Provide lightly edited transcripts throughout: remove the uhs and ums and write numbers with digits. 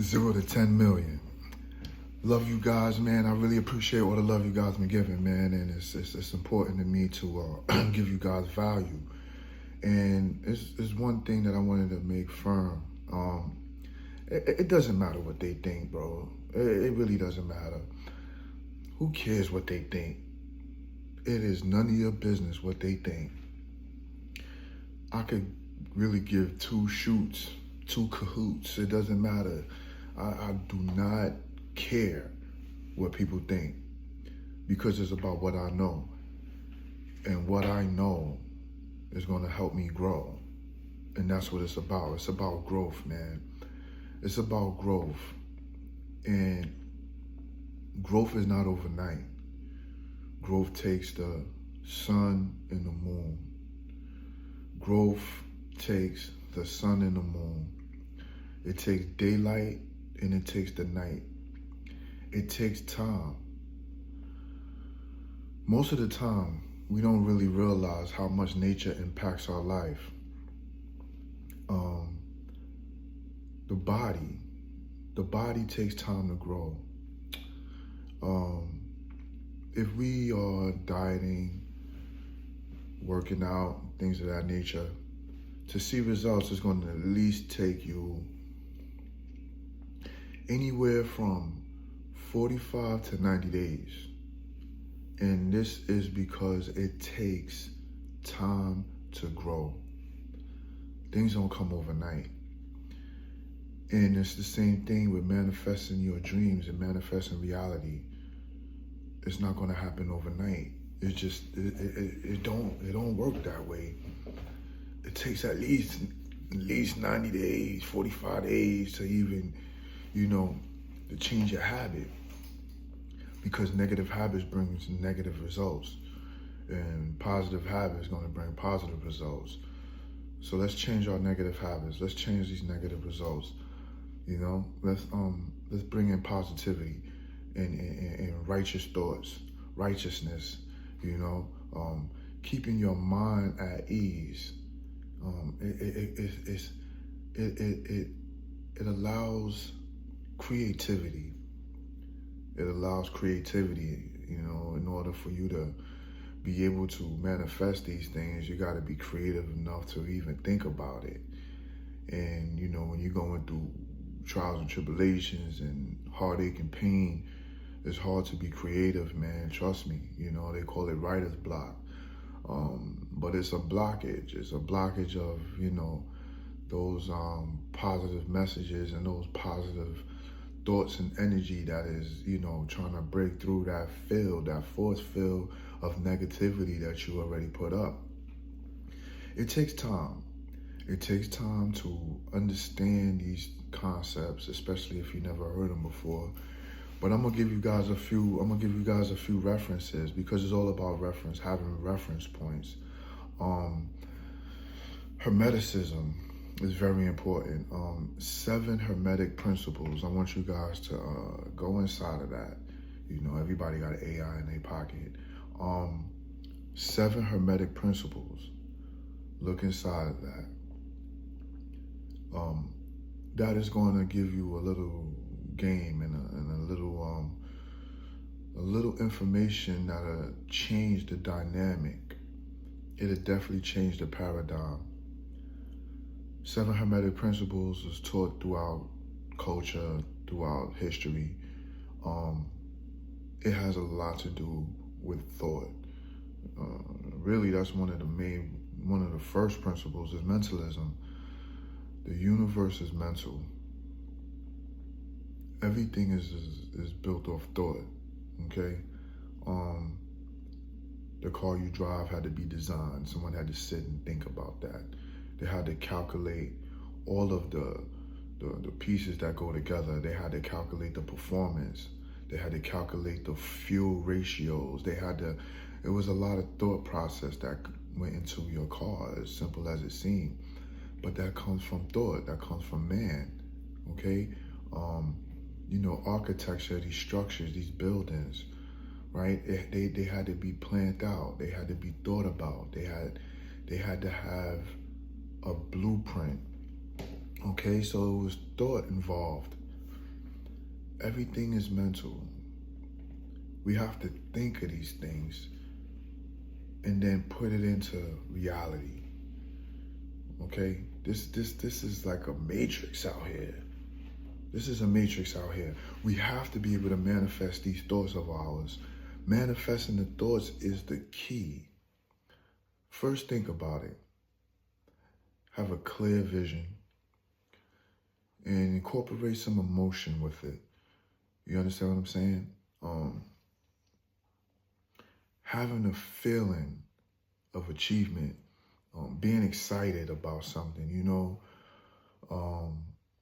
0 to 10 million. Love you guys, man. I really appreciate all the love you guys been giving, man. And it's important to me to give you guys value. And it's one thing that I wanted to make firm. It doesn't matter what they think, bro. It really doesn't matter. Who cares what they think? It is none of your business what they think. I could really give two shoots, two cahoots. It doesn't matter. I do not care what people think because it's about what I know. And what I know is going to help me grow. And that's what it's about. It's about growth, man. It's about growth. And growth is not overnight. Growth takes the sun and the moon. Growth takes the sun and the moon. It takes daylight and it takes the night. It takes time. Most of the time, we don't really realize how much nature impacts our life. The body takes time to grow. If we are dieting, working out, things of that nature, to see results is going to at least take you anywhere from 45 to 90 days. And this is because it takes time to grow. Things don't come overnight. And it's the same thing with manifesting your dreams and manifesting reality. It's not going to happen overnight. It just it don't work that way. It takes at least 90 days, 45 days to even, to change your habit. Because negative habits brings negative results, and positive habits going to bring positive results. So let's change our negative habits. Let's change these negative results. Let's bring in positivity and righteous thoughts, righteousness. Keeping your mind at ease. It allows creativity. It allows creativity. In order for you to be able to manifest these things, you got to be creative enough to even think about it. And when you're going through trials and tribulations and heartache and pain, it's hard to be creative, man. Trust me. They call it writer's block. But it's a blockage. It's a blockage of, those positive messages and those positive thoughts and energy that is, trying to break through that force field of negativity that you already put up. It takes time. It takes time to understand these concepts, especially if you never heard them before. But I'm gonna give you guys a few references, because it's all about reference, having reference points. Hermeticism is very important. 7 hermetic principles. I want you guys to go inside of that. Everybody got an AI in their pocket. 7 hermetic principles. Look inside of that. That is going to give you a little game and a little information that'll change the dynamic. It'll definitely change the paradigm. 7 hermetic principles is taught throughout culture, throughout history. It has a lot to do with thought. Really, that's one of the first principles is mentalism. The universe is mental. Everything is built off thought, okay? The car you drive had to be designed. Someone had to sit and think about that. They had to calculate all of the pieces that go together. They had to calculate the performance. They had to calculate the fuel ratios. It was a lot of thought process that went into your car, as simple as it seemed. But that comes from thought, that comes from man, okay? Architecture, these structures, these buildings, right? They had to be planned out. They had to be thought about. They had to have a blueprint, okay? So it was thought involved. Everything is mental. We have to think of these things and then put it into reality. Okay? This is like a matrix out here. This is a matrix out here. We have to be able to manifest these thoughts of ours. Manifesting the thoughts is the key. First, think about it. Have a clear vision and incorporate some emotion with it. You understand what I'm saying? Having a feeling of achievement, being excited about something,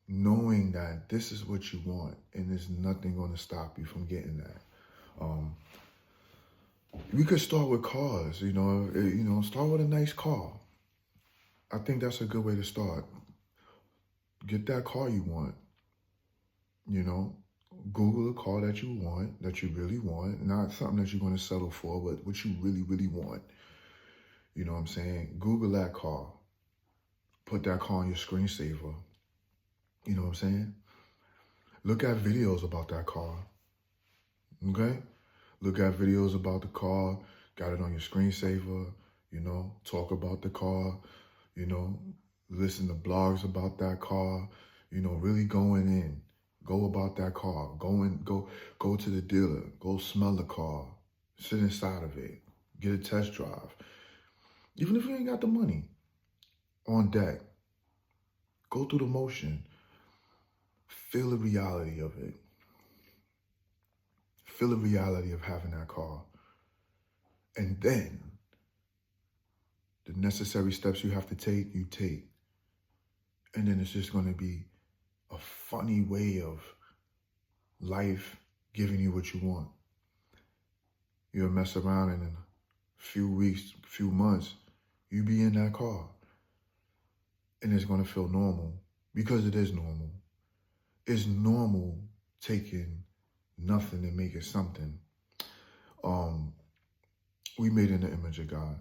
knowing that this is what you want and there's nothing going to stop you from getting that. We could start with cars, start with a nice car. I think that's a good way to start. Get that car you want, Google a car that you want, that you really want, not something that you're going to settle for, but what you really, really want. You know what I'm saying? Google that car. Put that car on your screensaver. You know what I'm saying? Look at videos about that car. Okay? Look at videos about the car. Got it on your screensaver. Talk about the car. Listen to blogs about that car. Really going in. Go about that car. Go to the dealer. Go smell the car. Sit inside of it. Get a test drive. Even if you ain't got the money, on deck. Go through the motion. Feel the reality of it. Feel the reality of having that car. And then, the necessary steps you have to take, you take. And then it's just going to be a funny way of life giving you what you want. You'll mess around and in a few weeks, few months, you be in that car. And it's going to feel normal because it is normal. It's normal taking nothing and making something. We made in the image of God.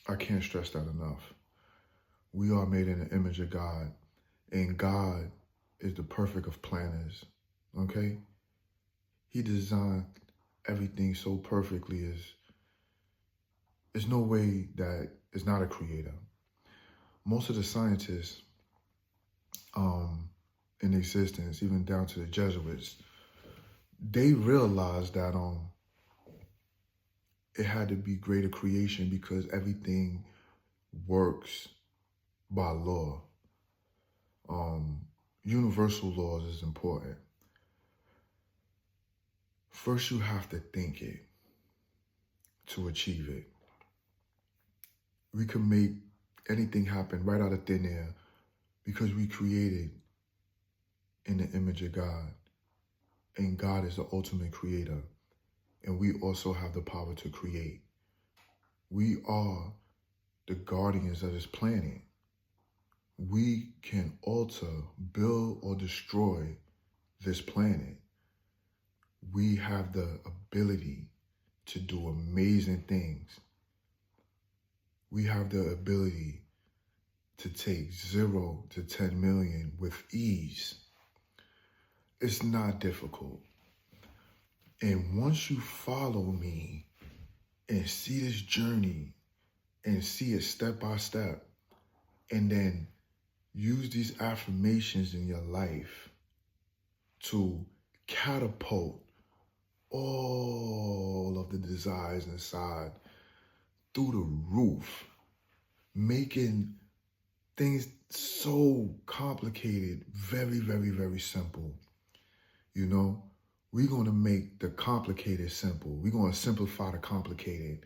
I can't stress that enough. We are made in the image of God, and God is the perfect of planners, okay? He designed everything so perfectly. There's no way that is not a creator. Most of the scientists in existence, even down to the Jesuits, they realized that it had to be greater creation because everything works by law. Universal laws is important. First, you have to think it to achieve it. We can make anything happen right out of thin air because we created in the image of God. And God is the ultimate creator. And we also have the power to create. We are the guardians of this planet. We can alter, build, or destroy this planet. We have the ability to do amazing things. We have the ability to take 0 to 10 million with ease. It's not difficult. And once you follow me and see this journey and see it step by step, and then use these affirmations in your life to catapult all of the desires inside through the roof, making things so complicated very, very, very simple. We're going to make the complicated simple. We're going to simplify the complicated.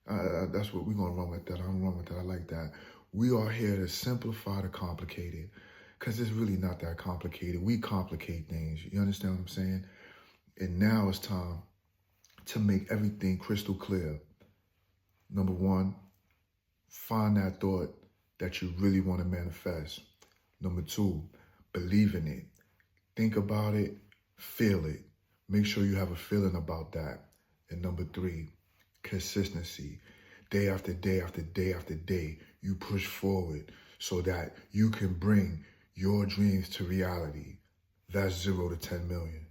That's what we're going to run with that. I'm run with that. I like that. We are here to simplify the complicated because it's really not that complicated. We complicate things. You understand what I'm saying? And now it's time to make everything crystal clear. Number one, find that thought that you really want to manifest. Number two, believe in it. Think about it, feel it. Make sure you have a feeling about that. And number three, consistency. Day after day after day after day, you push forward so that you can bring your dreams to reality. that's 0 to 10 million.